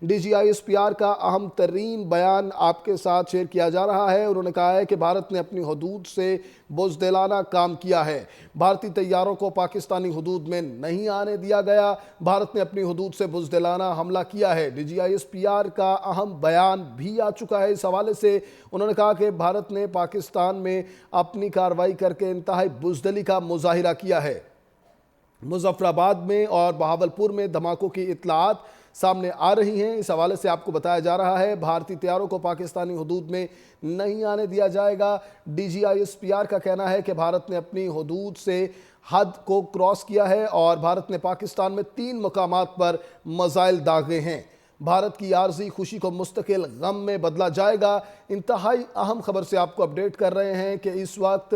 D G I S P R का अहम तरीन बयान आपके साथ शेयर किया जा रहा है। उन्होंने कहा है कि भारत ने अपनी हदूद से बुज़दिलाना काम किया है। भारतीय तैयारों को पाकिस्तानी हदूद में नहीं आने दिया गया। भारत ने अपनी हदूद से बुज़दिलाना हमला किया है। D G I S P R का अहम बयान भी आ चुका है। इस हवाले से उन्होंने कहा कि भारत ने पाकिस्तान में अपनी कार्रवाई करके इंतहाई बुज़दिली का मुजाहिरा किया है। मुजफ्फराबाद में और बहावलपुर में धमाकों की इत्तलात सामने आ रही हैं। इस हवाले से आपको बताया जा रहा है भारतीय तैयारों को पाकिस्तानी हदूद में नहीं आने दिया जाएगा। D G I S P R का कहना है कि भारत ने अपनी हदूद से हद को क्रॉस किया है और भारत ने पाकिस्तान में 3 मकामात पर मिसाइल दागे हैं। भारत की आर्जी खुशी को मुस्तकिल गम में बदला जाएगा। इंतहाई अहम खबर से आपको अपडेट कर रहे हैं कि इस वक्त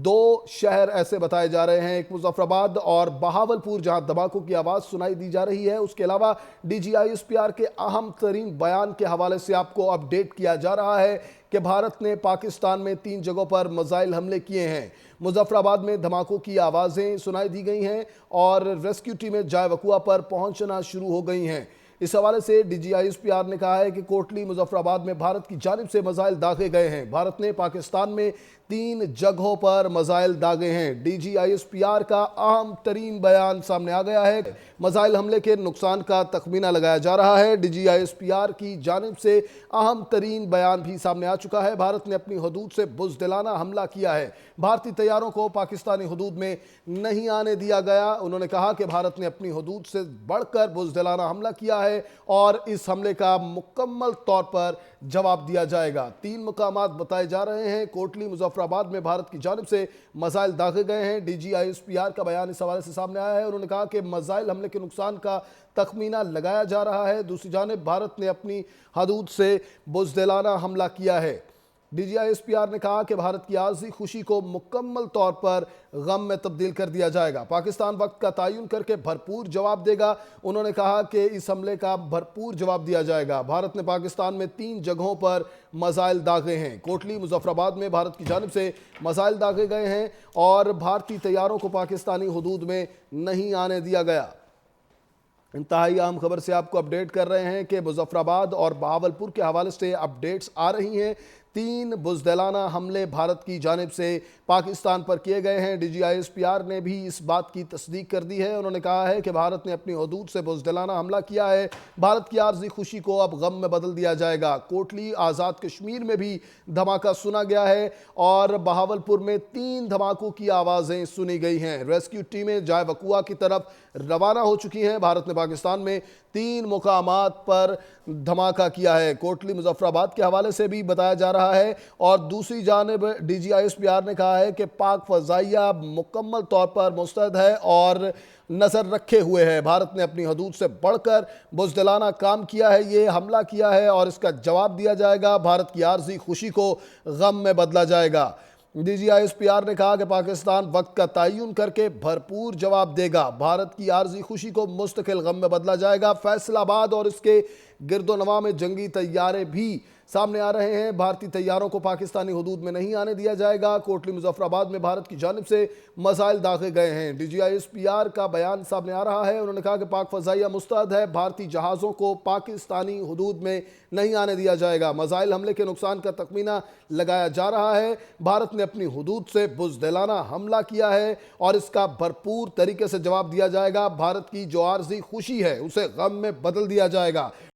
2 शहर ऐसे बताए जा रहे हैं, एक मुजफ्फराबाद और बहावलपुर, जहां धमाकों की आवाज़ सुनाई दी जा रही है। उसके अलावा D G I S P R के अहम तरीन बयान के हवाले से आपको अपडेट किया जा रहा है कि भारत ने पाकिस्तान में 3 जगहों पर मिसाइल हमले किए हैं। मुजफ्फराबाद में धमाकों की आवाज़ें सुनाई दी गई हैं और रेस्क्यू टीमें जाए वकुआ पर पहुंचना शुरू हो गई हैं। इस हवाले से D G I S P R ने कहा है कि कोटली मुजफ्फराबाद में भारत की जानिब से मिसाइल दागे गए हैं। भारत ने पाकिस्तान में 3 जगहों पर मिसाइल दागे हैं। D G I S P R का अहम तरीन बयान सामने आ गया है। मिसाइल हमले के नुकसान का तखमीना लगाया जा रहा है। D G I S P R की जानिब से अहम तरीन बयान भी सामने आ चुका है। भारत ने अपनी हदूद से बुज़दिलाना हमला किया है। भारतीय तैयारों को पाकिस्तानी हदूद में नहीं आने दिया गया। उन्होंने कहा कि भारत ने अपनी हदूद से बढ़कर बुज़दिलाना हमला किया है और इस हमले का मुकम्मल तौर पर जवाब दिया जाएगा। 3 मकामात बताए जा रहे हैं। कोटली मुजफ्फराबाद में भारत की जानिब से मिसाइल दागे गए हैं। D G I S P R का बयान इस हवाले से सामने आया है। उन्होंने कहा कि मिसाइल हमले के नुकसान का तखमीना लगाया जा रहा है। दूसरी जानिब भारत ने अपनी हदूद से बुज़दिलाना हमला किया है। D G I S P R ने कहा कि भारत की आर्जी खुशी को मुकम्मल तौर पर गम में तब्दील कर दिया जाएगा। पाकिस्तान वक्त का तयन करके भरपूर जवाब देगा। उन्होंने कहा कि इस हमले का भरपूर जवाब दिया जाएगा। भारत ने पाकिस्तान में 3 जगहों पर मिसाइल दागे हैं। कोटली मुजफ्फराबाद में भारत की जानिब से मिसाइल दागे गए हैं और भारतीय तैयारों को पाकिस्तानी हदूद में नहीं आने दिया गया। इंतहाई अहम खबर से आपको अपडेट कर रहे हैं कि मुजफ्फराबाद और बहावलपुर के हवाले से अपडेट्स आ रही हैं। 3 बुज़दिलाना हमले भारत की जानिब से पाकिस्तान पर किए गए हैं। D G I S P R ने भी इस बात की तस्दीक कर दी है। उन्होंने कहा है कि भारत ने अपनी हदूद से बुज़दिलाना हमला किया है। भारत की आर्जी खुशी को अब गम में बदल दिया जाएगा। कोटली आज़ाद कश्मीर में भी धमाका सुना गया है और बहावलपुर में 3 धमाकों की आवाज़ें सुनी गई हैं। रेस्क्यू टीमें जाए वकुआ की तरफ रवाना हो चुकी हैं। भारत ने पाकिस्तान में 3 मुकामात पर धमाका किया है। कोटली मुजफ्फराबाद के हवाले से भी बताया जा रहा है और दूसरी जानिब D G I S P R ने कहा है कि पाक फ़ज़ाइया मुकम्मल तौर पर मुस्तैद है और नज़र रखे हुए है। भारत ने अपनी हदूद से बढ़कर बुज़दिलाना काम किया है, ये हमला किया है और इसका जवाब दिया जाएगा। भारत की आर्जी खुशी को गम में बदला जाएगा। D G I S P R ने कहा कि पाकिस्तान वक्त का तयन करके भरपूर जवाब देगा। भारत की आर्जी खुशी को मुस्तकिल गम में बदला जाएगा। फैसलाबाद और इसके गिरदोनवा में जंगी तैयारे भी सामने आ रहे हैं। भारतीय तैयारों को पाकिस्तानी हदूद में नहीं आने दिया जाएगा। कोटली मुजफ्फराबाद में भारत की जानिब से मिसाइल दागे गए हैं। D G I S P R का बयान सामने आ रहा है। उन्होंने कहा कि पाक फ़ज़ाइया मुस्तैद है। भारतीय जहाज़ों को पाकिस्तानी हदूद में नहीं आने दिया जाएगा। मिसाइल हमले के नुकसान का तखमीना लगाया जा रहा है। भारत ने अपनी हदूद से बुज़दिलाना हमला किया है और इसका भरपूर तरीके से जवाब दिया जाएगा। भारत की जो आर्जी खुशी है उसे गम में बदल दिया जाएगा।